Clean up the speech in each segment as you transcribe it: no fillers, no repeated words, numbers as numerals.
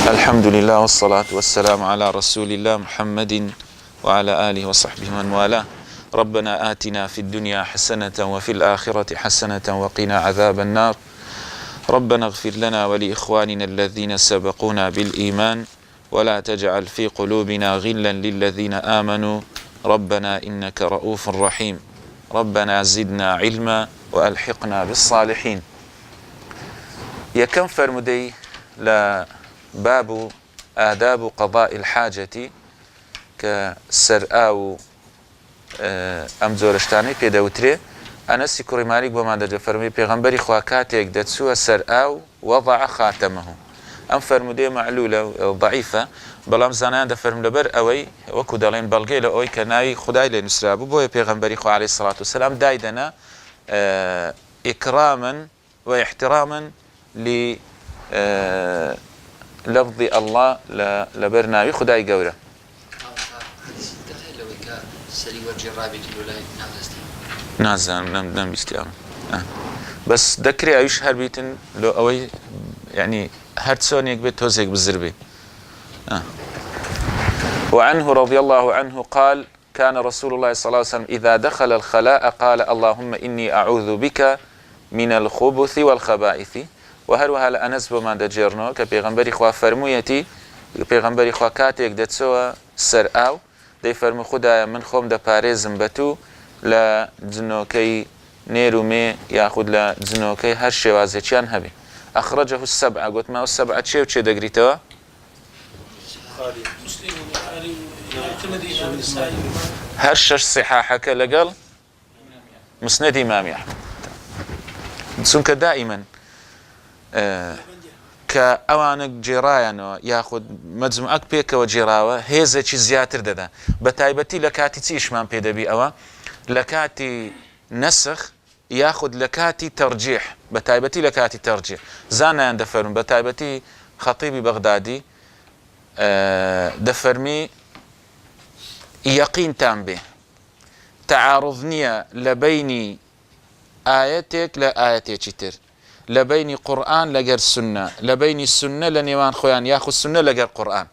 الحمد لله والصلاة والسلام على رسول الله محمد وعلى آله وصحبه من والاه. ربنا آتنا في الدنيا حسنة وفي الآخرة حسنة وقنا عذاب النار. ربنا اغفر لنا ولإخواننا الذين سبقونا بالإيمان ولا تجعل في قلوبنا غلا للذين آمنوا ربنا إنك رؤوف رحيم. ربنا زدنا علما وألحقنا بالصالحين. يكم فرمدي باب آداب قضاء الحاجة كسرآو ئەم جۆرەشتانەی پێدەوترێ. ئەنەسی کوڕی مالیک بۆمان دەجە فەرمووی پێغەمبەری خوا کاتێک دەچووە سەر ئاو وەضع خاتەمەه. ئەم فەرمودەیە معلولە ضعیفە، بەڵام زانایان دەفەرمون لەبەر ئەوەی وەکو دەڵێن بەڵگەی لە ئەوەی کە ناوی خودای لێ نووسرا بوو، بۆیە پێغەمبەری خوا عەلەیهی سەڵات وسەلام دایدەنا ئیکراما واحتراما للفظ الله لەبەر ناوی خودای گەورە. نازانم نەمبیستیام، بەس دەکرێ ئەویش هەر بیتن لۆ ئەوەی یعنی هەر چۆنێک بێت تۆزێک بزر بێ. وعنه رضي الله عنه قال كان رسول الله صلى الله عليه وسلم إذا دخل الخلاء قال اللهم إني أعوذ بك من الخبث والخبائث. وهروها لأنس بما دجرنو كبيغمبري خوا فرمويتي بيغمبري خوا كاتيك دتسوى سر آو دەی فەرموو خودایە من خۆم دەپارێزم بە تو لە جنۆکەی نێر و مێ یاخود لە جنۆکەی هەر شێوازێکیان هەبێ. ئەخرەجەه السەبع، گوتماوە سەبع چێ و چێ دەگریتەوە؟ هەر شەش صحاحەکە لەگەڵ مسنەدی ئیمامی ئەحمەد. چونکە دائیمەن کە ئەوانە جێڕایانەوە یاخود مەجموعەک پێکەوە جێراوە هێزێکی زیاتر دەدا، بە تایبەتی لە کاتی چیشمان پێدەبی ئەوە لە کاتی نەسخ یاخود لە کاتی تەرجیح، بە تایبەتی لە کاتی تەرجیح. زانایان دەفەرمون بە تایبەتی خەتیبی بەغدادی دەفەرمی یەقینتان بێ تەعارض نییە لە بەینی ئایەتێک لە ئایەتێکی تر، لە بینی قورئان لەگەر سنە، لە بینی سنە لە نێوان خۆیان یاخود سنە لەگەر قورئان.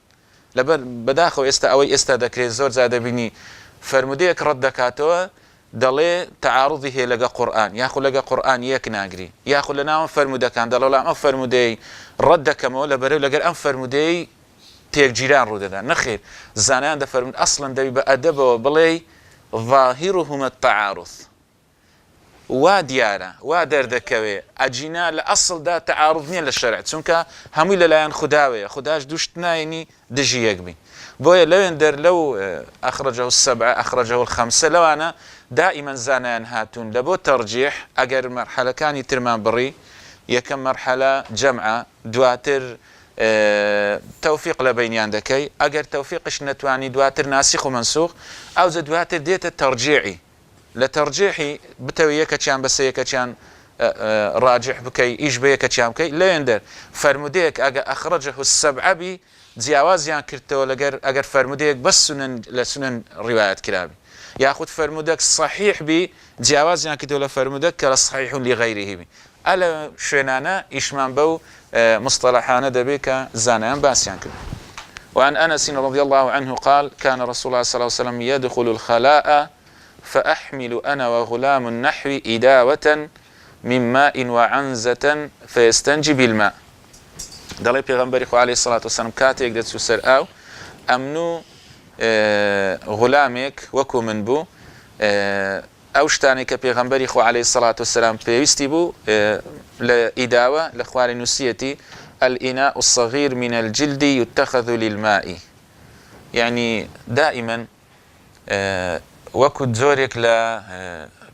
لەبەر بەداخەوە ئێستا ئەوەی ئێستا دەکرێت زۆر جا دەبینی فەرمودەیەک ڕەت دەکاتەوە دەڵێ تەعارضی هەیە لەگە قورئان یاخود لەگە قورئان یەک ناگری، یاخود لە ناوە فەرمودەکان دەڵێ وەڵام ئەم فەرمودەی ڕەت دەکەمەوە لەبەرەوەی لەگەر ئەم فەرمودەی تێکگیران ڕوودەدا. نەخێر، زانایان دەفەرمون ئەسڵەن دەبی بە ئەدەبەوە بڵێ ظاهرهما التعارض، وا دیارە وا دەردەکەوێ ئەجینا لە ئەسڵدا تەعارض نییە لە شەرع، چونکە هەمووی لەلایەن خودداوەیە، خودداش دووشت ناینی دژی یەک بین. بۆیە لەوێن دەر لەو ئەخرەجەه السەبع ئەخرەجەه الخەمسە لەوانە دائیمەن زانایان هاتوون لە بۆ تەرجیح. ئەگەر مەرحەلەکانی ترمان بڕی، یەکەم مەرحەلە جەمعە، دواتر تەوفیق لە بینیان دەکەی، ئەگەر تەوفیقش نەتوانی دواتر ناسیخ و مەنسوخ، ئەوجە دواتر دێتە تەرجیعی. لە تەرجیحی بتەوی یەکەچیان بەسە یەکەچیان ڕاجح بکەی ئیش بە یەکەچیان بکەی. لەوێن دەر فەرمودەیەک ئەگە ئەخرەجەه السەبع بی جیاوازیان کردەوە لەگەر ئەگەر فەرمودەیەک بەس لە سونەن ڕیوایەت کرابی، یاخود فەرمودەک صحیح بی جیاوازیان کردەوە لە فەرمودەک کە لە صحیح لغەیریه بی. ئەلە شوێنانە ئیشمان بەو مصطلحانە دەبێت کە زانایان باسییان کرد. وعن أنس رضي الله عنه قال كان رسول الله صلى الله عليه وسلم يدخل الخلاء فأحمل أنا وغلام النحو إداوة من ماء وعنزة فيستنجي بالماء. دەڵێ پێغەمبەری خوا عەلەیهی سەڵات وسەلام کاتێک دەچوو سەر ئاو، ئەمنوو غولامێک وەکو من بوو، ئەو شتانێک کە پێغەمبەری خوا عەلەیهی سەڵات وسەلام پێویستی بوو لە ئیداوە لە خوارێ نووسیەتی الإناء الصغير من الجلد يتخذ للماء. يعني دائما وەکو جۆرێک لە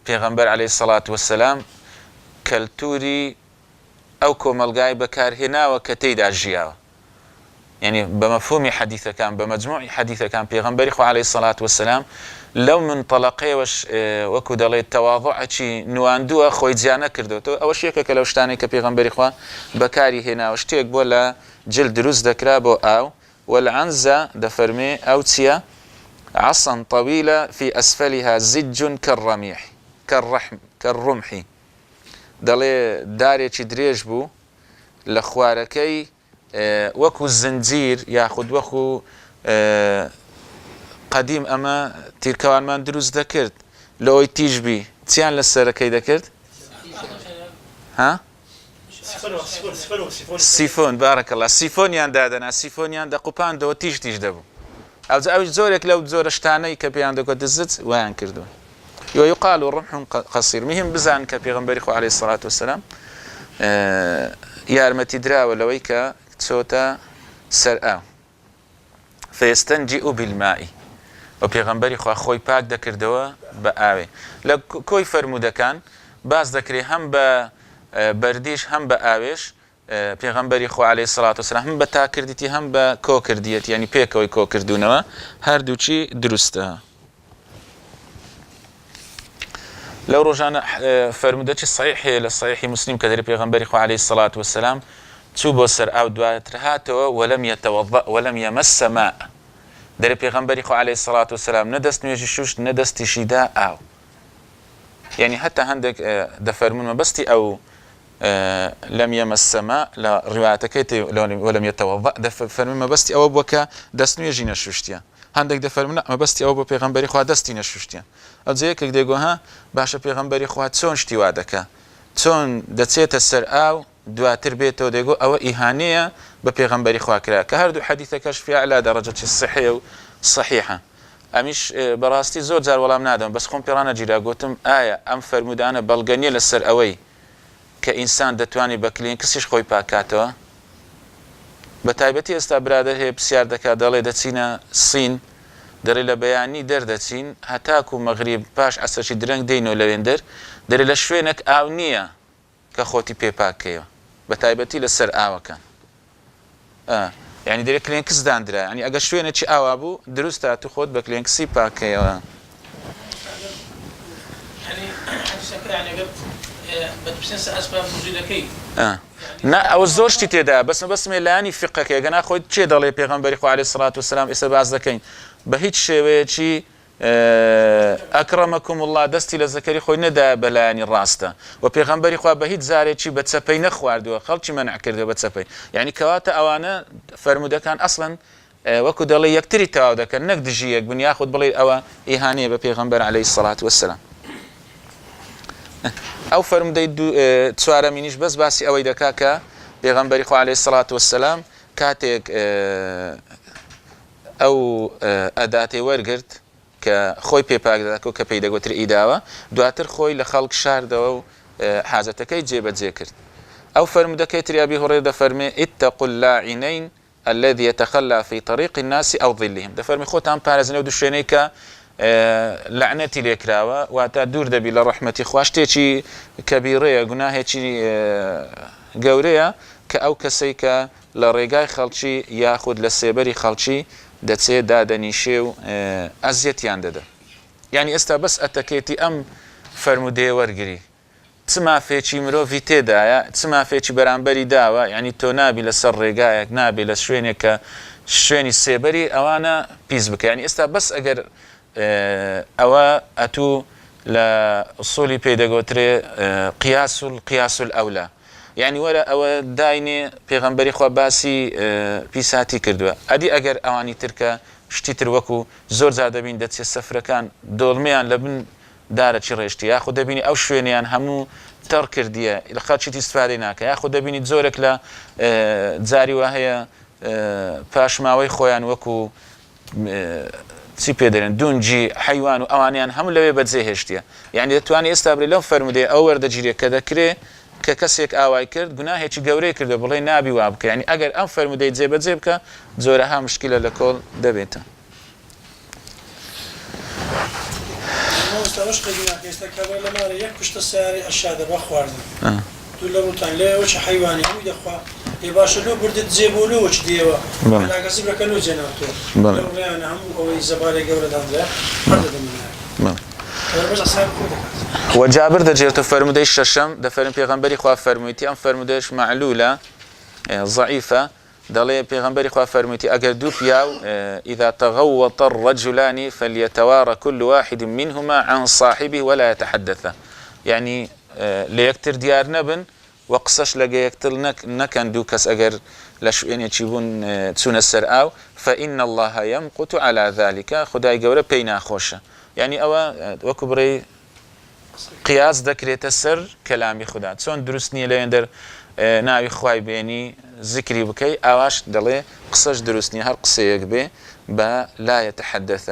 پێغەمبەر عەلەیهی سەڵات وسەلام کەلتوری ئەو کۆمەلگای بەکارهێناوە کە تێیدا ژیاوە، یعنی بە مەفهومی حەدیثەکان بە مەجموعی حەدیثەکان پێغەمبەری خوا عەلەیهی سەڵات وسەلام لەو منطەلەقەیەوەش وەکو دەڵێت تەواضوعێکی نواندووە، خۆی جیا نەکردوێتەوە. ئەوەش یەکێکە لەو شتانێک کە پێغەمبەری خوا بەکاری هێناوە، شتێک بۆ لە جلد دروست دەکرا بۆ ئاو. والعنزە دەفەرمێ ئەو چییە؟ عصا طويلة في أسفلها زج كالرميح كالرمح. دەڵێ دارێکی درێژ بوو لە خوارەکەی وەکو زنجیر یاخود وەکو قەدیم ئەمە تیرکەوانمان دروست دەکرد لەوەی تیژبی چیان لە سەرەکەی دەکرد؟ ها؟ سیفۆن بارەکەڵڵا سیفۆنیان دادەنا سیفۆنیان دەقوپاندەوە تیژ دەبوو ئەوجا ئەوش زۆرێک لەو زۆرە شتانەی کە پێیان دەکوت دزت ویان کردووە ويقال الرمح قصير مهم بزان كبيغمبري خو عليه الصلاة والسلام يارمتي دراوة لويكا تسوتا سرآو فيستنجئ بالماء وبيغمبري خو خوي باك دكردوا بآوي لو كوي فرمودا كان باز دكري هم برديش هم بآويش پێغەمبەری خۆ عەلەیهی سەڵات وسەلام هم بە تاکردیەتی هم بە کۆکردیەتی یعنی پێکەوەی کۆکردوونەوە هەردووچی دروستە لو رجعنا فرمودتي صحيح للصحيح مسلم كذا بيغمبري خو عليه الصلاة والسلام توبو سر أو دواترهاتو ولم يتوضأ ولم يمس ماء در بيغمبري خو عليه الصلاة والسلام ندست نيجي شوش ندست شداء أو يعني حتى عندك دفرمون ما بستي أو لم يمس ماء لا روايتك ولم يتوضأ دفرمون ما بستي أو بوكا دست نيجي نشوشتيا هەندێک دەفەرمونە ئەمە بەستی ئەو بۆ پێغەمبەری خوا دەستی نەشوشتیان ئەوجا یەکێک دەیگۆ ها باشە پێغەمبەری خوا چۆن شتی وا دەکا چۆن دەچێتە سەر ئاو دواتر بێتەوە دەیگۆ ئەوە ئیهانەیە بە پێغەمبەری خوا کرا کە هەردوو حەدیثەکەش فی ئەعلا دەرەجەتی صحیحە و صحیحە ئەمیش بەڕاستی زۆر جار وەڵام نادەم بەس خۆم پێڕانە گیرا گوتم ئایا ئەم فەرمودانە بەڵگەنیە لەسەر ئەوەی کە ئینسان دەتوانێت بە کلێنکسیش خۆی پاکاتەوە بە تایبەتی ئێستا برادەر هەیە پرسیار دەکات دەڵێ دەچینە سین دەرێ لە بەیانی دەردەچین هەتاکو مەغریب پاش عەسەرشی درەنگ دەینەوە لەوێندەر دەرێ لە شوێنێک ئاو نییە کە خۆتی پێپاکەیەوە بە تایبەتی لەسەر ئاوەکان یعنی دەرێ کلێنکس دانرا ینی ئەگەر شوێنێکی ئاوا بوو دروستە تو خۆت بە کلێنکسی پاکەیەوە نا ئەوە زۆر شتی تێدا بەسمە لایانی فقەکە گەنا خۆیت چێ دەڵێ پێغەمبەری خوا عەلەیهی سەڵات وسەلام ئێستا باز دەکەین بە هیچ شێوەیەکی ئەکرەمەکم الله دەستی لە زەکەری خۆی نەدایە بە لایانی ڕاستە و پێغەمبەری خوا بە هیچ زارێکی بە چەپەی نەخواردووە خەڵکی مەنع کردووە بە چەپەی یعنی کەواتە ئەوانە فەرمودەکان ئەسڵەن وەکو دەڵێ یەکتری تەواو دەکەن نەک دژی یەک بن یاخود بڵێ ئەوە ئیهانەیە بە پێغەمبەر عەلەیهی سەڵات وسەلام ئەو فەرمودەی چوارەمینیش بەس باسی ئەوەی دەکا کە پێغەمبەری خوا عەلەیهی سەڵات وسەلام کاتێک ئەو ئەداتەی وەرگرت کە خۆی پێپاک دەکەوە کە پێی دەگوتر ئیداوە دواتر خۆی لە خەڵک شاردەوە و حاجەتەکەی جێبەجێ کرد ئەو فەرمودەکەی تری ئەبی هورەیرە دەفەرمێ اتقوا اللاعنین الذي يتخلى في طريق الناس أو ظلهم دەفەرمی خۆتان پارێزنەوە دوو شوێنەی کە لعنەتی لێکراوە واتە دوور دەبی لە ڕەحمەتی خوا شتێکی کەبیرەیە گوناهێکی گەورەیە کە ئەو کەسەی کە لە ڕێگای خەڵکی یاخود لە سێبەری خەڵکی دەچێت دادەنیشێ و ئەزیەتیان دەدە یعنی ئێستا بەس ئەتەکێتی ئەم فەرمودەیە وەرگری چ مافێکی مرۆڤی تێدایە چ مافێکی بەرامبەری داوە یعنی تۆ نابی لەسەر ڕێگایەک نابی لە شوێنێک کە شوێنی سێبەری ئەوانە پیس بکە ینی ئێستا بەس ئەگەر ئەوە ئەتوو لە ئوسولی پێدەگوترێ قیاس الئەولا یعنی وەرە ئەوە داینێ پێغەمبەری خوا باسی پیساتی کردووە ئەدی ئەگەر ئەوانی ترکە شتی تر وەکو زۆر جار دەبین دەچێت سەفرەکان دۆڵمەیان لە بن دارەکی ڕێشتی یاخود دەبینی ئەو شوێنیان هەموو تەڕ کردیە لە خەڵکی استفادەی ناکە یاخود دەبینی زۆرێک لە جاری وا هەیە پاشماوەی خۆیان وەکو چی پێدەرێن دونجی حیوان و ئەوانیان هەموو لەوێ بەجێ هێشتیە یعنی دەتوانێت ئێستا بڵێ لەو فەرمودەیە ئەو وەردەگیرێ کە دەکرێت کە کەسێک ئاوای کرد گوناهێکی گەورەی کردو بڵێ نابی وا بکە ینی ئەگەر ئەم فەرمودەی جێبەجێ بکە زۆرەها مشکلە لە کۆڵ دەبێتە یەک پشتە سیارەی ئەشیا دەبا خواردن دوو لە ڕوتان لێەوەی حیوانی هەمووی دەخوا ێ باشە لۆ بردت جێبۆلەوەچ دیەوە لاگەزی بەکە لۆ جێناوتۆ لەویانە هەموو ئەوەی زەبارەی گەورەدانرا هەر دەدەمێنێ وجابر دەجێتە فەرمودەی شەشەم دەفەرم پێغەمبەری خوا فەرموویەتی ئەم فەرمودەیەش معلولە ضعیفە دەڵێ پێغەمبەری خوا فەرموویەتی ئەگەر دوو پیاو إذا تغوط الرجلان فليتوارى كل واحد منهما عن صاحبه ولا يتحدث يعني لە یەکتر دیار نەبن و قسەش لەگە یەکتر نەکەن دوو کەس ئەگەر لشويني تشيبون تسون السرعة فإن الله يمقت على ذلك خداي جورا بينا خوشة يعني أو وكبري قياس ذكرت السر كلامي خدا تسون درسني ليندر ناوي خواي بيني ذكري بكي أواش دلي قصش درسني هر قصيك به لا يتحدث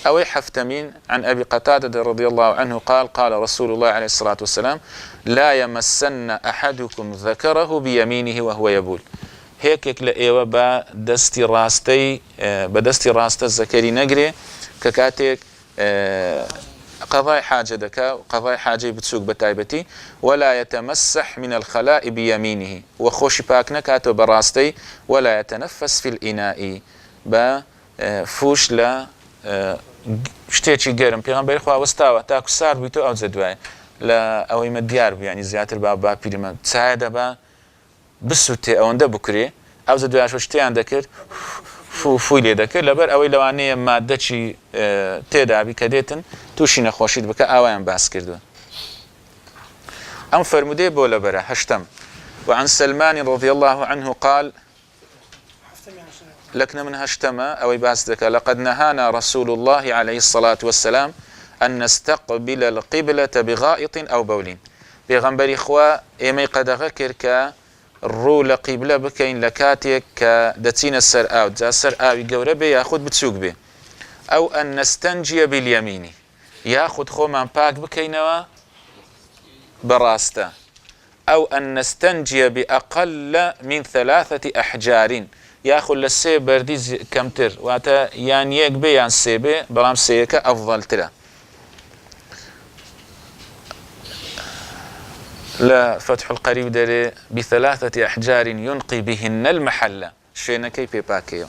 أو حفتمين عن أبي قتادة رضي الله عنه قال رسول الله عليه الصلاة والسلام لا يمسن أحدكم ذكره بيمينه وهو يبول هيك لأيوة بدستي راستي الذكري نقري ككاتك قضاء حاجة دكا وقضاء حاجة بتسوق بتايبتي ولا يتمسح من الخلاء بيمينه وخوش باكنا كاتو براستي ولا يتنفس في الإناء فوش لا شتێکی گەرم پێغەمبەری خوا وەستاوە تاکو سار بوویتەوە ئەو جەدوایە لە ئەوەی مە دیار بوو یعنی زیاتر با پیرمە چایە دەبا بسووتێ ئەوەندە بکرێ ئەو جەدوایە شتیان دەکرد فوی لێ دەکرد لەبەر ئەوەی لەوانەیە مادەچی تێدابی کە دێتن تووشی نەخۆشیت بکە ئاوایان باس کردووە ئەم فەرمودەی بۆ لەبەرە هەشتم وعن سلمان رضي الله عنه قال لكن من هشتما أو باسدك لقد نهانا رسول الله عليه الصلاة والسلام أن نستقبل القبلة بغائط أو بول بيغنبري إخوة إيمي قد غكر كالرول قبلة بكين لكاتيك كدتين السر أو جا السر أو يقور بي ياخد بتسوق بي أو أن نستنجي باليمين ياخد خو من باك بكينوا براستا أو أن نستنجي بأقل من 3 أحجار ياخذ للسي بردي كمتر واتا يعني يك بي يعني سيبي بلام سيكا أفضل ترى لا فتح القريب داري ب3 أحجار ينقي بهن المحلة شينا كيف باكيو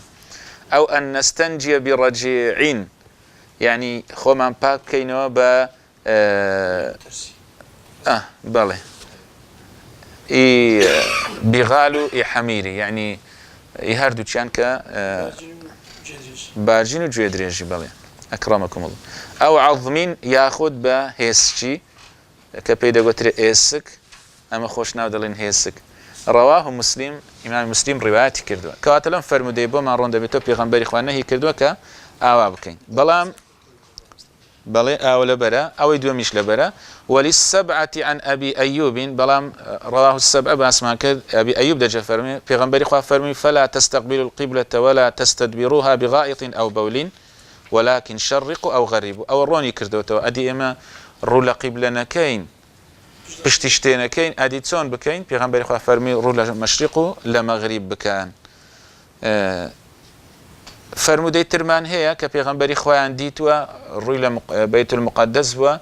أو أن نستنجي برجيع يعني خو من باكينو با بالي بغالو حميري يعني هەردوو چیان کە باجین و گوێ درێژی بڵێ ئەکرەمەکم الله ئەو عەظمین یاخود بە هێسکی کە پێی دەگوترێ ئێسک ئەمە خۆش ناو دەڵێن هێسک ڕەواه مسلیم ئیمامی مسلیم ڕیوایەتی کردووە کەواتە لەم فەرمودەی بۆمان ڕۆن دەبێتەوە پێغەمبەری خوا نەهی کردووە کە ئاوا بکەین بەڵام بەڵێ ئاوە لەبەرە ئەوەی دووەمیش لەبەرە وللسبعة عن أبي أيوب بلام رواه السبعة باسمان كذ أبي أيوب دجا فرمي پیغمبر خوا فرمي فلا تستقبلوا القبلة ولا تستدبروها بغائط أو بول ولكن شرقوا أو غربوا أو روني كردوتو أدي إما رولا قبلنا كين بشتشتينا كين أدي تسون بكين پیغمبر خوا فرمي رولا مشرقوا لمغرب بكان فرمودەی ترمان هەیە کە پێغەمبەری خۆیان دیتووە ڕووی لە بەیت المقدس بووە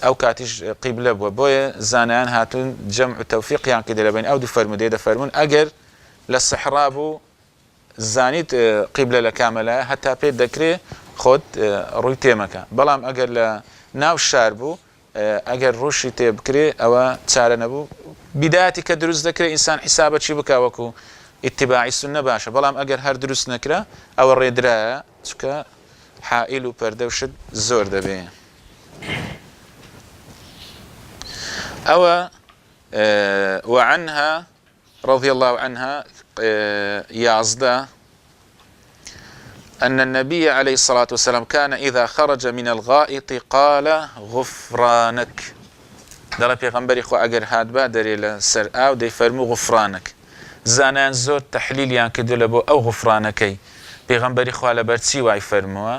ئەو کاتیش قیبلە بووە بۆیە زانایان هاتوون جەمع و تەوفیقیان کردە لەبین ئەو دوو فەرمودەی دەفەرمون ئەگەر لە سەحرا بوو زانیت قیبلە لە کامەلایە هەتا پێت دەکرێ خۆت ڕووی تێمەکە بەڵام ئەگەر لە ناو شار بوو ئەگەر ڕووشی تێ بکرێ ئەوە چارە نەبوو بیداەتی کە دروست دەکرێت ئینسان حیسابە چی بکا وەکو اتباعی سنة باشا بەڵام ئەگەر هەر دروست نەکرا ئەوە ڕێدرایە چکە حائل و پەردە و شت زۆر دەبێ ئەوە وعنها رضي الله عنها يازدا أن النبي عليه الصلاة والسلام كان إذا خرج من الغائط قال غفرانك دەڵێ پێغەمبەری خوا ئەگەر هات با دەرێ لە سەر ئاو دەیفەرموو غفرانك زانان زۆر تەحلیلیان کردو لە بۆ ئەو غفرانەکەی پێغەمبەری خوا لەبەر چی وای فەرمووە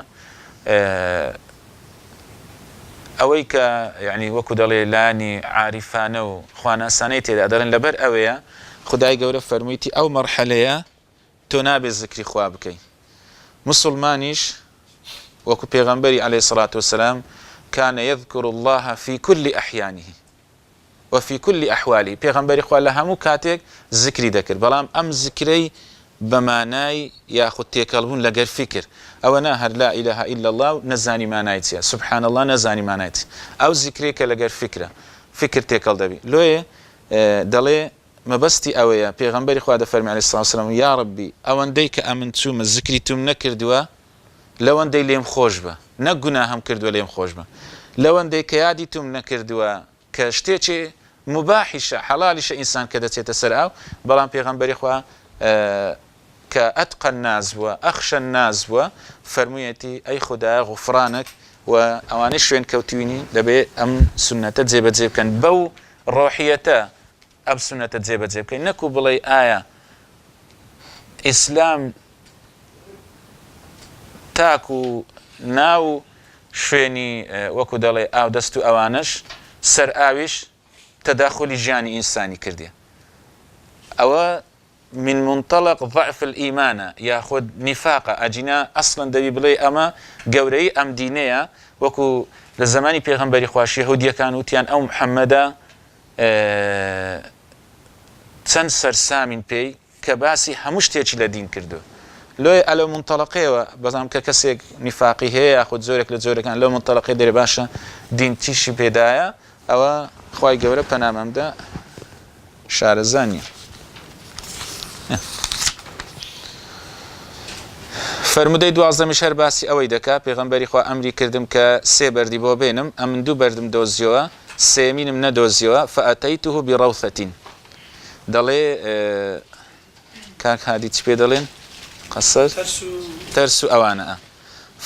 ئەوەی کە یعنی وەکو دەڵێ لانی عاریفانە و خواناسانەی تێدا دەڵێن لەبەر ئەوەیە خودای گەورە فەرموویەتی ئەو مەرحەلەیە تۆ نابێت زکری خوا بکەی مسلمانیش وەکو پێغەمبەری عەلەیهی سەڵاتو وەسەلام كان يذكر الله في كل أحيانه وفي كل أحواله پیغمبر خوا لە هەموو کاتێک ذکری دەکرد بەڵام ئەم ذکرەی بەمانای یاخود تێکەڵبوون لەگەر فکر ئەوە نا هەر لا إله إلا الله نەزانی مانای چیە سبحان الله نەزانی مانای چیە ئەو ذکرێک کە لەگەر فکرە فکر تێکەڵ دەبی لۆیە دەڵێ مەبەستی ئەوەیە پێغەمبەری خوا دەفەرمی عەلەیهی سەڵاتو وەسەلام یا ڕەبی ئەوەندەی کە ئەمن چوومە ذکری توم نەکردووە لەوەندەی لێم خۆش بە نەک گوناهەم کردووە لێم خۆش بە لەوەندەی کە یادی توم نەکردووە کە شتێکی مباحشە حەڵالیشە ئینسان کە دەچێتە سەر ئاو بەڵام پێغەمبەری خوا کە ئەتقە الناس بووە ئەخشە الناس بووە فەرموویەتی ئەی خودایە غوفرانك و ئەوانەی شوێن کەوتوینی دەبێت ئەم سونەتە جێبەجێ بکەن بەو ڕۆحیەتە ئەم سونەتە جێبەجێ بکەین نەکو بڵێ ئایا ئیسلام تاکو ناو شوێنی وەکو دەڵێ ئاو دەست و ئەوانش سەر ئاویش تەداخلی ژیانی ئینسانی کردێ ئەوە من منطلق ضعف الإيمان ياخذ نفاقة أجينا أصلا دبي بلي أما جوري أم دينية وكو لزماني بيغمبري خواش يهودية كانوا تيان أو محمدا تنسر سامين بي كباسي همش تيجي لدين كردو لو على منطلقه بزعم ككسيك نفاقي هي ياخذ زورك لزورك لو منطلقه دير باشا دين تيشي بداية أو خواي جوري بنامم ده شعر زانية فرمودەی دوازدەمیش هەر باسی ئەوەی دەکا پێغەمبەری خوا ئەمری کردم کە سێ بەردی بۆ بێنم ئەم من دوو بەردم دۆزیەوە سێمینم نەدۆزیەوە فەئەتەیتوه بڕەوثەتین دەڵێ کاک هادی چ پێ دەڵێن قەسەر تەرس و ئەوانە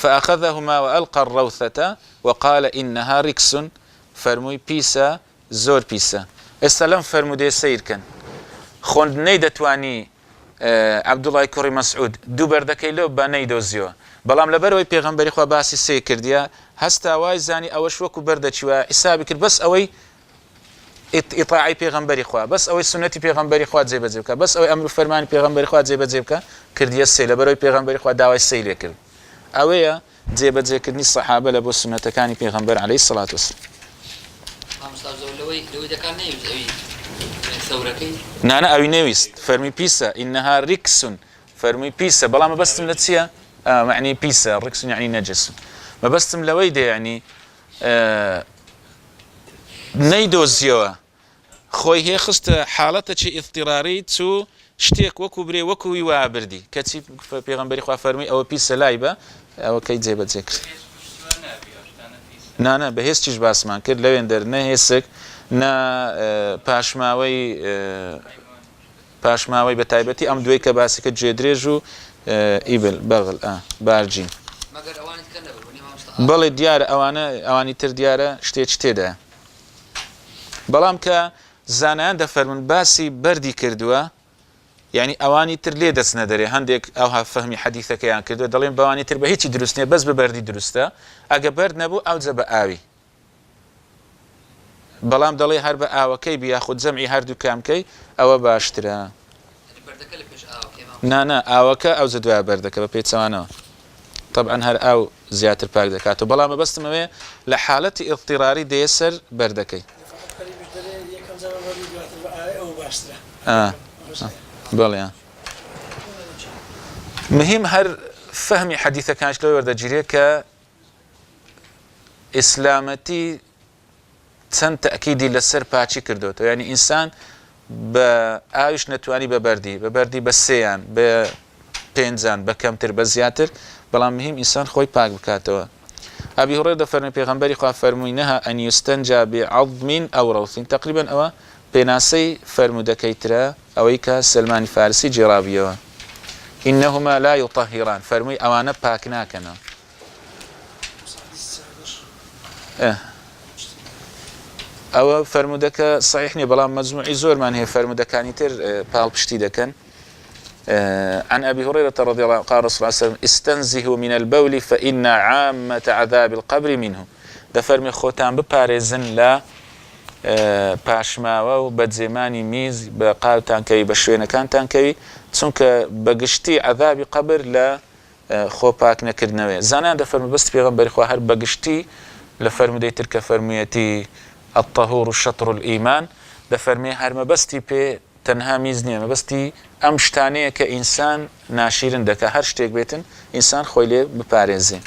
فأخذهما وألقى الروثة وقال إنها ركس فرمووی پیسە زۆر پیسە ئێستا لەم فرمودەیە سەیرکەن خوندنەی دەتوانی عەبدوڵای کوڕی مەسعود دوو بەردەکەی لەو بە نەیدۆزیەوە بەڵام لەبەرەوەی پێغەمبەری خوا باسی سێ کردیە هەستا وای زانی ئەوەش وەکو بەردەچیوە حیسابی کرد بەس ئەوەی ئیطاعی پێغەمبەری خوا بەس ئەوەی سنەتی پێغەمبەری خوا جێبەجێ بکە بەس ئەوەی ئەمر و فەرمانی پێغەمبەری خوا جێبەجێ بکە کردیە سێ لەبەرەوەی پێغەمبەری خوا داوای سەی لێ کرد ئەوەیە جێبەجێکردنی سەحابە لە بۆ سنەتەکانی پێغەمبەر عەلەیهی سەڵات وەسەلام نانا ئەوی نەویست فەرمی پیسە ئینەها ریکسون فەرمی پیسە بەڵام مەبەستم لە چییە معنی پیسە ڕیکسون یعنی نەجس مەبەستم لەوەی دێ یعنی نەیدۆزیەوە خۆی هێ خستە حاڵەتەکی ئیضطراری چوو شتێک وەکو برێ وەکووی وا بردی کەچی پێغەمبەری خوا فەرمی ئەوە پیسە لای بە ئەوە کەی جێبەجێ کرد نانە بە هێستیش باسمان کرد لەوێن دەر نەهێسک نا پاشماوەی بە تایبەتی ئەم دوێی کە باسیکە جێدرێژ و ئیبل بەغڵ بارجین بەڵێ دیارە ئەوانی تر دیارە شتێک تێدایە بەڵام کە زانایان دەفەرمون باسی بەردی کردووە یعنی ئەوانی تر لێ دەچنە دەرێ هەندێک ئەوها فەهمی حەدیثەکەیان کردووە دەڵێن بەوانی تر بە هیچی دروست نییە بەس بە بەردی دروستە ئەگە بەرد نەبوو ئەوجە بە ئاوی بەڵام دەڵێ هەر بە ئاوەکەی بیاخود جەمعی هەردوو کامکەی ئەوە باشترە نانە ئاوەکە ئەو دوای بەردەکە بە پێچەوانەوە طبعا هەر ئاو زیاتر پاک دەکاتەوە بەڵام بەبەستمەوێ لە حاڵەتی ئیضطراری دێ سەر بەردەکەی بەڵێ مهم هەر فەهمی حەدیثەکانش لەوەی وەردەگیرێت کە ئیسلامەتی چەند تەکیدی لەسەر پاچی کردوتەوە یعنی ئینسان بە ئاویش نەتوانی بە بەردی بە سێیان بە پێنجان بە کەمتر بە زیاتر بەڵام مهم ئینسان خۆی پاک بکاتەوە ئەبی هورەیرە دەفەرمێ پێغەمبەری خوا فەرمووی نەها ئەن یوستەنجا بعەظم ئەو ڕەوث تقریبا ئەوە پێناسەی فەرمودەکەی ترە ئەوەی کە سلمانی فارسی جێڕابیەوە ئینەهما لا یطهران فەرمووی ئەوانە پاک ناکەنەوە ئەوە فەرمودەکە صحیح نییە بەڵام مەجموعی زۆرمان هەیە فەرمودەکانی تر پاڵپشتی دەکەن عن أبي هريرة رضي الله عنه قال رسول الله صلى الله عليه وسلم استنزهوا من البول فإن عامة عذاب القبر منه دفرمي خوتان بپارێزن لە پاشماوە و بەجێمانی میز بە قاوتانکەوی بە شوێنەکانتانکەوی چونکە بەگشتی عذابی قبر لە خۆ پاک نەکردنەوەی زانایان دەفەرمێ بەست پێغەمبەری خوا هەر بەگشتی لە فەرمودەی تر کە فەرموویەتی الطهور شطر الإيمان دەفەرمێ هەر مەبەستی پێ تەنها میز نییە مەبەستی ئەم شتانەیە کە ئینسان ناشیرن دەکە هەر شتێک بێتن ئینسان خۆی لێ بپارێزێ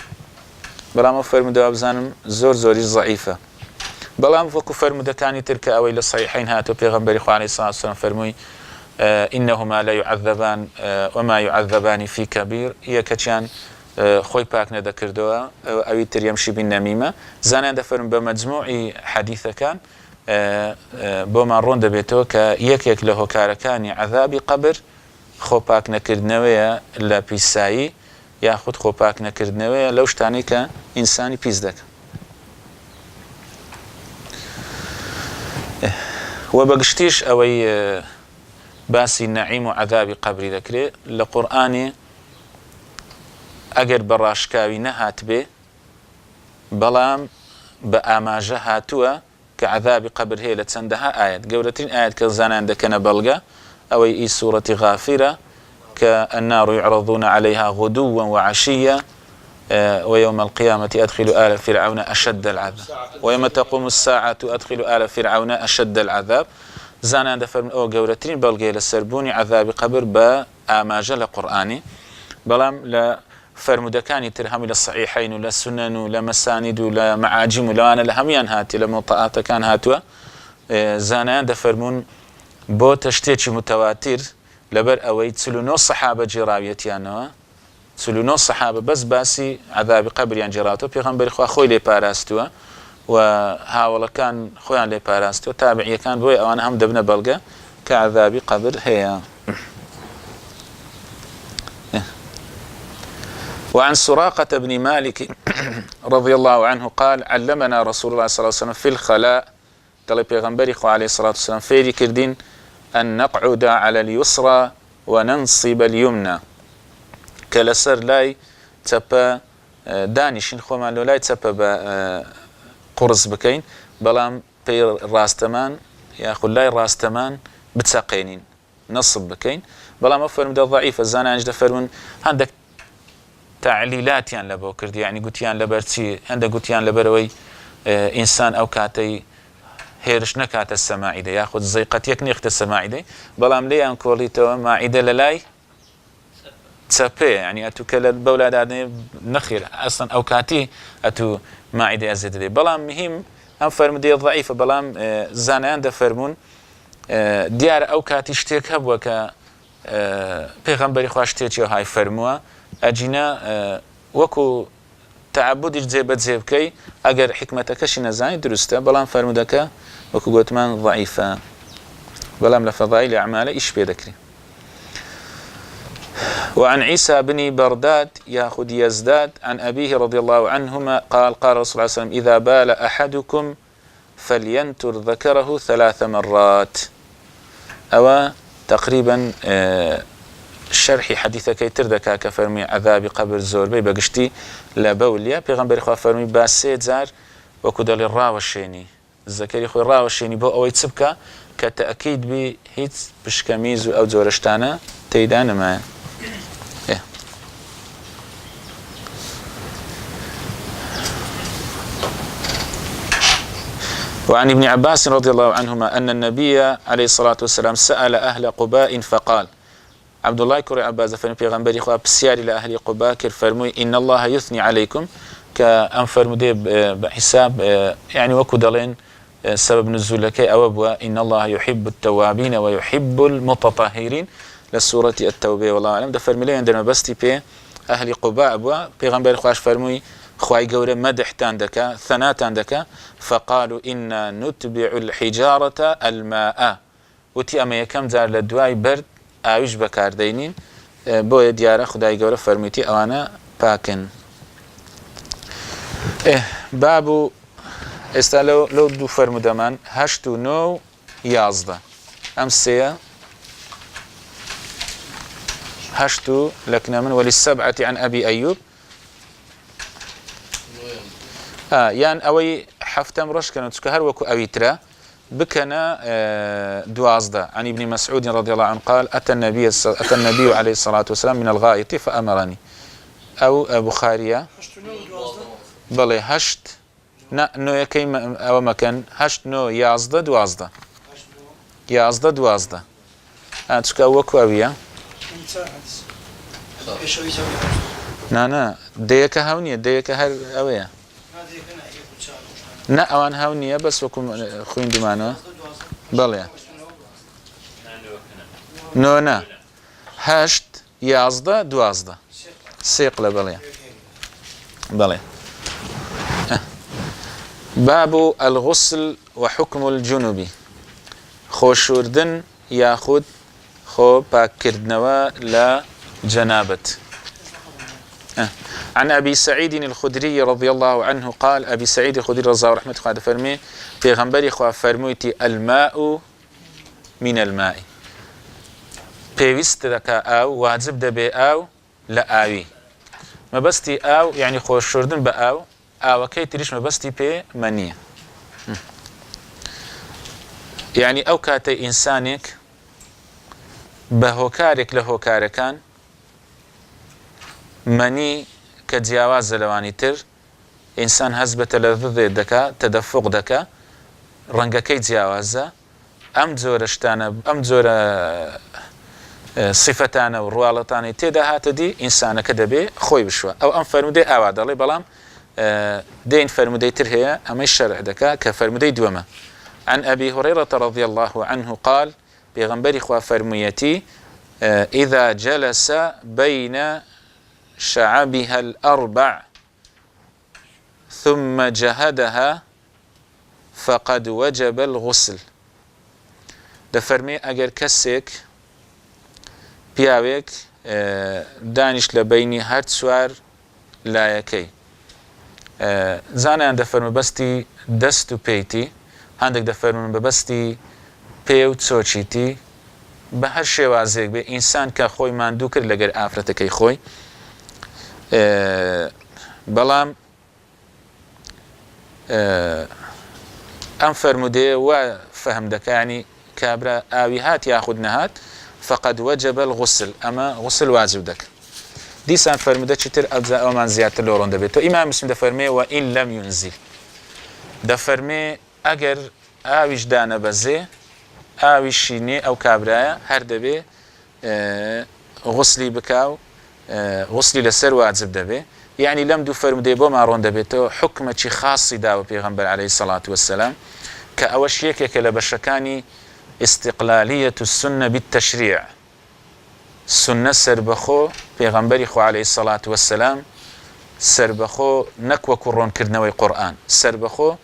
بەڵام ئەو فەرمودەوە بزانم زۆری ضعیفە بەڵام وەکو فەرمودەکانی تر کە ئەوەی لە صحیحین هاتووە پێغەمبەری خوا عەلەیهی سەڵاتو وەسەلام فەرمووی ئینەهما لا يعذبان وما يعذبان في كبير یەکەچیان خۆی پاک نەدەکردەوە ئەوی تر یەمشی بن نەمیمە زانیان دەفەرمون بە مەجموعی حەدیثەکان بۆمان ڕۆن دەبێتەوە کە یەکێک لە هۆکارەکانی عەذابی قەبر خۆپاک نەکردنەوەیە لە پیسایی یاخود خۆپاک نەکردنەوەیە لەو شتانەی کە ئینسانی پیس دەکات. و بەگشتیش ئەوەی باسی نەعیم و عەذابی قەبری دەکرێت لە قورئانی ئەگەر بە ڕاشکاوی نەهات بێ بەڵام بە ئاماژە هاتووە کە عەذابی قەبر هەیە لە چەندەها ئاەت. گەورەترین ئاەت کە زانان دەکەنە بەڵگە ئەوەی ئی سوورەتی غافیرە کە النار يعرضون عليها غدوا وعشيا ويوم القيامة أدخلوا آل فرعون أشد العذاب ويوم تقوم الساعة أدخلوا آل فرعون أشد العذاب. زانان دەفەرمون ئەوە گەورەترین بەڵگەیە لە سەربوونی عەذابی قەبر بە ئاماژە لە قورئانی. بەڵام لە فرمودەکانی تر هەمووی لە صحیحین و لە سنن و لە مەسانید و لە معاجم و لەوانە لە هەمویان هاتی لە موطئاتەکان هاتووە. زانایان دەفەرمون بۆ تەشتێکی متەواتر لەبەر ئەوەی 49 سەحابە جێراویەتیانەوە 49 سەحابە بەس باسی عەذابی قەبریان جێراوەتەوە. پێغەمبەری خوا خۆی لێ پاراستووە و هاوڵەکان خۆیان لێ پاراستووە. تابعیەکان بۆی ئەوانە هەم دەبنە بەڵگە کە عەذابی قەبر هەیە. وعن سراقة بن مالك رضي الله عنه قال علمنا رسول الله صلى الله عليه وسلم في الخلاء قال پیغمبر خو عليه الصلاة والسلام فيري كردين أن نقعد على اليسرى وننصب اليمنى كالسر لاي تبا دانشين خو مالو لاي تبا قرص بكين بلام في راستمان ياخذ لاي راستمان بتساقينين نصب بكين بلام افرم ده ضعيف الزانانج ده فرمون عندك تعلیلاتیان لەبەوە کرد یعنی گوتیان لەبەرچی هەندە گوتیان لەبەرەوەی ئینسان ئەو کاتەی هێرش نەکاتە سەماعیدە یاخود زەیقەتیەک نێختە سەماعیدەی بەڵام لێیان کۆڵیتەوە ماعیدە لە لای چەپێ یعنی ئەتوو کە لە بەولادانێ نەخیر ئەسڵەن ئەو کاتی ئەتوو ماعیدەی ئەزێ دەدەی بەڵام مهم ئەم فەرمودەیە ضعیفە بەڵام زانایان دەفەرمون دیارە ئەو کاتی شتێک هەبووە کە پێغەمبەری خوا شتێکی های فەرمووە ئەجینە وەکو تعبودیش جێبەجێ بکەی ئەگەر حکمەتەکەشی نەزانی دروستە بەڵام فەرمودەکە وەکو گوتمان ضعیفە بەڵام لە فەضائیل ئەعمالە ئیش پێ دەکرێت. وعن عيسى بن برداد ياخذ يزداد عن أبيه رضي الله عنهما قال قال رسول الله صلى الله عليه وسلم إذا بال أحدكم فلينتر ذكره 3 مرات. أو تقريبا شرحي حديثك يتردك كفرمي عذاب قبر زور بي بقشتي لا بوليا بيغمبر خوا فرمي باسيت زار وكدل الراوشيني الزكري خو الراوشيني بو او يتسبكا كتأكيد بي هيت بشكميز او زورشتانا تيدان ما وعن ابن عباس رضي الله عنهما أن النبي عليه الصلاة والسلام سأل أهل قباء فقال عبد الله كوري عباس فرمي پیغمبری خوا بسیاری لأهل قباء كر فرموي إن الله يثني عليكم كأن فرمودي بحساب يعني وكو دلين سبب نزولك أوبوا إن الله يحب التوابين ويحب المتطهرين للسورة التوبة والله أعلم ده فرمي لي عندنا بستي بي أهل قباء أبوا پیغمبری خواش فرموي خواهي قوري مدح تاندك ثناء تاندك فقالوا إنا نتبع الحجارة الماء وتي أما يكم زار لدواي برد ئاویش بەکاردەینین بۆیە دیارە خدای گەورە فەرموویەتی ئەوانە پاکن. باب و ئێستا لەو دوو فەرمودەمان 8 و 9 و 11 ئەم سێیە 8 و لەکنە من وللسبعة عن أبي أيوب یان ئەوەی حەفتەم ڕۆژکەن چکە هەر وەکو ئەوی ترە بكنا 12 عن ابن مسعود رضي الله عنه قال أتى النبي عليه الصلاة والسلام من الغائط فأمرني أو بخارية بلي 8 نو يكيم أو مكان 8 نو 11 12 تشكا وكوابيا نا ديك هاونية ديك هر أويا نا اوان هاونية بس وكم خوين دمانو بليا نونا 8 11 12 سيقلة بليا باب الغسل وحكم الجنوب خوشوردن ياخد خو باكردنوا لا جنابت. عن أبي سعيد الخدري رضي الله عنه قال أبي سعيد الخدري رضي الله عنه قال فرمي في غنبري خوا فرميتي الماء من الماء بيوست دكا أو واجب دبي أو لا آوي ما بستي أو يعني خوش شردن بأو أو كي تريش ما بستي بي منية يعني أو كاتي إنسانك بهوكارك لهوكاركان مني كجياواز لواني تر إنسان هزبة لذذ دكا تدفق دكا رنگكي جياوازا أم زور اشتانا أم زور صفتانا وروالتانا تيدا هاتدي إنسانا كدبي خوي بشوا أو أم فرمودي أواد الله بلام دين فرمودي تر هي أما الشرع دكا كفرمودي دوما. عن أبي هريرة رضي الله عنه قال بيغنبري خوا فرميتي إذا جلس بين شعبها الأربع ثم جهدها فقد وجب الغسل. دفرمي أجر كسك بياوك دانش لبيني هر سوار لا يكي زانا دفرمي بستي دستو بيتي عندك دفرمي ببستي بيو تسوچيتي بهر شوازيك بي إنسان كخوي ماندو كر لغر آفرتكي خوي بلام أم فرمودي وفهم دك يعني كابرا آوي هات ياخد نهات فقد وجب الغسل أما غسل واجب دك ديسان فرمودي چتر أجزاء ومان زيادة لورون دبيتو إمام مسلم دفرمي وإن لم ينزل دفرمي أجر آويش دانا بزي آوي شيني أو كابرايا هر دبي غسلي بكاو غسلي لسر واجب دبي يعني لم دو فرمودي بو ما رون دبيتو حكمة خاصي داو بيغنبر عليه الصلاة والسلام كأوشيك كلبشكاني استقلالية السنة بالتشريع السنة سربخو بيغنبري خو عليه الصلاة والسلام سربخو نكوى كرون كردنوي قرآن سربخو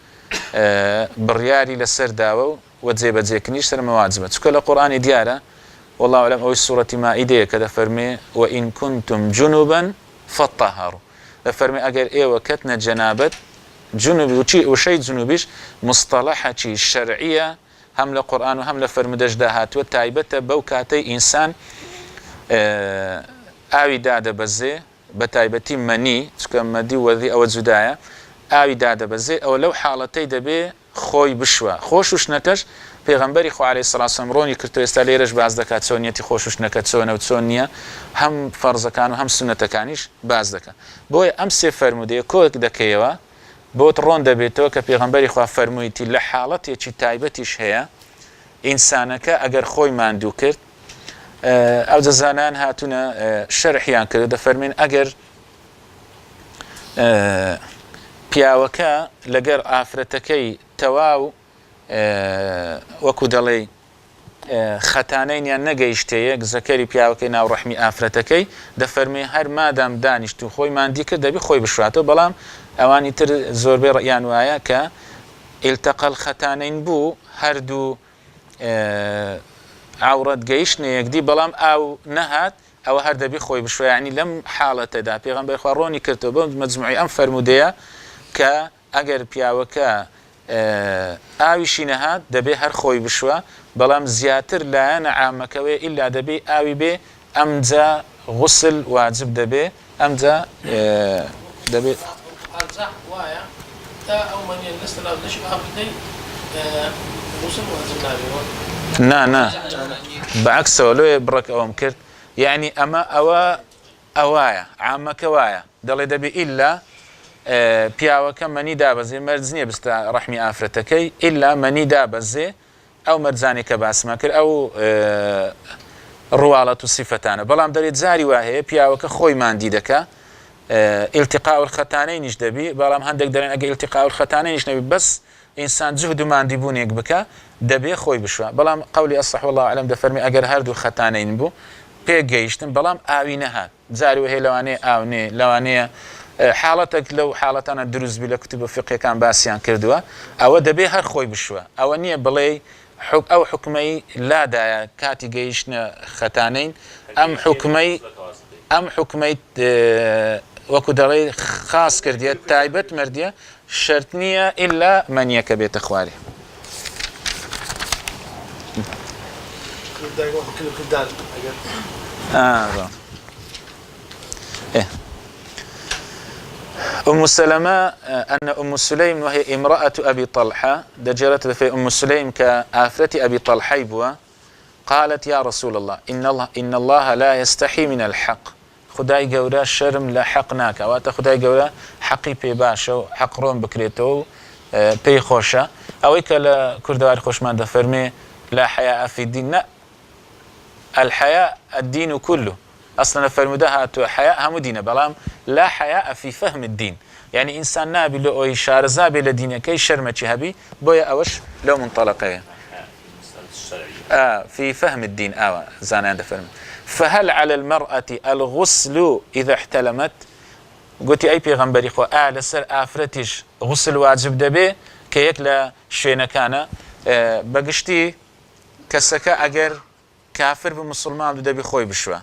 برياري لسر داو وتزيب تزيكنيش سر مواجبة تكل القرآن ديارة والله أعلم أو السورة مائدة كذا فرمي وإن كنتم جنوبا فطهروا فرمي أجر إيه وكتنا جنابت جنوب وشيء جنوبيش مصطلحة شرعية هم لقرآن وهم لفرمدش دهات والتعيبة بوكاتي إنسان آوي دادا بزي بتعيبتي مني تكما دي وذي أو زدايا آوي دادا بزي أو لو حالتي دبي خوي بشوا خوشوش نكش پیغمبری خو علیه الصلاة والسلام رونی کرد استالیرش باز دکات سونیتی خوشوش نکات سونه و سونیا هم فرض کان و هم سنت کانیش باز دکا بوی امس فرموده کوک دکیوا بوت رون دبیتو که پیغمبری خو فرمویتی لحالتی چی تایبتیش هیا انسانک اگر خوی ماندو کرد او زنان هاتونا شرحیان کرد فرمین اگر پیاوکا لگر آفرتکی تواو وەکو دەڵێ خەتانەیان نەگەیشتەیەک زەکەری پیاوەکەی ناو ڕەحمی ئافرەتەکەی دەفەرمێ هەر مادام دانیشت و خۆی ماندی کرد دەبی خۆی بشواتەوە بەڵام ئەوانی تر زۆربەی ڕەیان وایە کە ئیلتەقەل خەتانەین بوو هەردوو عەورەت گەیشتنە یەکدی بەڵام ئاو نەهات ئەوە هەر دەبی خۆی بشوە یعنی لەم حاڵەتەدا پێغەمبەر خوا ڕۆنی کردەوە بۆ مەجموعی ئەم فەرمودەیە کە ئەگەر پیاوەکە ئاویشی نەهات دەبێ هەر خۆی بشوە بەڵام زیاتر لایەنە عامەکەوێ ئیلا دەبێ ئاوی بێ ئەمجا غوسل واجب دەبێ ئەمجا دەبێت وایە تا ئەو مەنیە لەستە لاو دەشی ئافرەتەی غوسل واجب نابێ نا بەعەکسەوە لۆیە بڕێک ئەوەم کرد یعنی ئەمە ئەوایە عامەکە وایە دەڵێ دەبێ ئیلا پیاوەکە مەنی دابەزێ مەرج نییە بستە ڕەحمی ئافرەتەکەی ئیلا مەنی دابەزێ ئەو مەرجانێک کە باسمە کرد ئەو ڕواڵەت و سیفەتانە بەڵام دەرێت جاری وا هەیە پیاوەکە خۆی ماندی دەکا ئیلتیقاء الخەتانەی نیش دەبی بەڵام هەندێک دەرێن ئەگە ئیلتیقاء الخەتانەی نیش نەبی بەس ئینسان جهد و ماندی بوونێک بکە دەبێ خۆی بشوە بەڵام قەولی ئەصح والله ئەعلەم دەفەرمی ئەگەر هەردوو خەتانەین بوو پێک گەیشتن بەڵام ئاوی نەهات جاری وهەیە لەوانەیە ئاو نێ لەوانەیە حاڵەتێک لەو حاڵەتانە دروست بی لە کتوبە فقهەکان باسییان کردووە ئەوە دەبێ هەر خۆی بشوە ئەوە نییە بڵێ ئەو حکمەی لادایە کاتی گەیشتنە خەتانەین ئەم حکمەی وەکو دەڵێ خاص کردیە تایبەت مردیە شەرت نییە ئیلا مەنیەکە بێتە خوارێ أم سلمة أن أم سليم وهي امرأة أبي طلحة دجلت في أم سليم كآفرة أبي طلحة بوا قالت يا رسول الله إن الله لا يستحي من الحق خداي قورا شرم لا حقناك وات خداي قورا حقي بي باشا حق روم بكريتو بي خوشا أو إكا كردوار خوش ما دفرمي لا حياء في الدين لا الحياء الدين كله أصلا فرمودها حياء هم دينه بلام لا حياء في فهم الدين يعني إنسان نابي لو إشارة زابي لدينه كي شرمة هبي بويا أوش لو منطلقية في فهم الدين زانان دفرم فهل على المرأة الغسل إذا احتلمت قلت أي بيغمبري خو لسر آفرتش غسل واجب دبي كي يكلا شينا كان بقشتي كسكا أجر كافر بمسلمان دبي خوي بشوا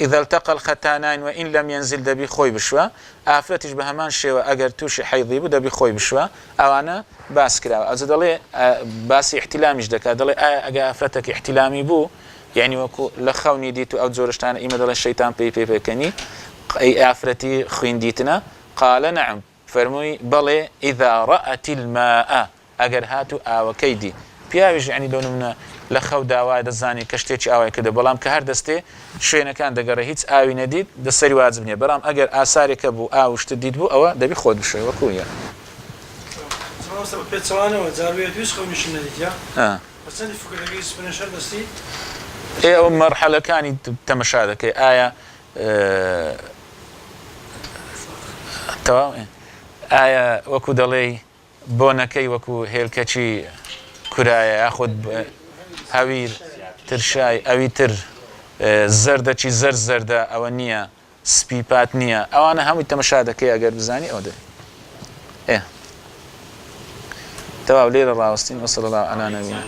إذا التقى الختانين وإن لم ينزل دبي خوي بشوا آفرتش بهمان شوا أجر توشي حيضي دبي خوي بشوا أو أنا باس كلا أزدلي باس احتلامش دكا دلي أجا آفرتك احتلامي بو يعني وكو لخوني ديتو أو زورشتان إما دل الشيطان بي كني أي آفرتي خوين ديتنا قال نعم فرموي بلي إذا رأت الماء أجر هاتو أو كيدي بياويش يعني لو من لخو داوای دەزانی کەشتێکی ئاوای کردە بەڵام کە هەر دەستێ شوێنەکان دەگەڕێ هیچ ئاوی نەدیت دەسەری واجب نییە بەڵام ئەگەر ئاسارێکە بوو ئاوشتە دیت بوو ئەوە دەبی خۆت بشوێ وەکویە ئەو مەرحەلەکانی تەمەشا دەکەی ئایا ئایا وەکو دەڵێ بۆنەکەی وەکو هێلکەچی کورایە یاخود هەویر ترشای ئەوی تر زەردەچی زەردە ئەوە نییە سپیپات نییە ئەوانە هەمووی تەمەشا دەکەی ئەگەر بزانی ئەو تەواو لێرە ڕاوەستین وەسەڵ الله عەلا نەبینا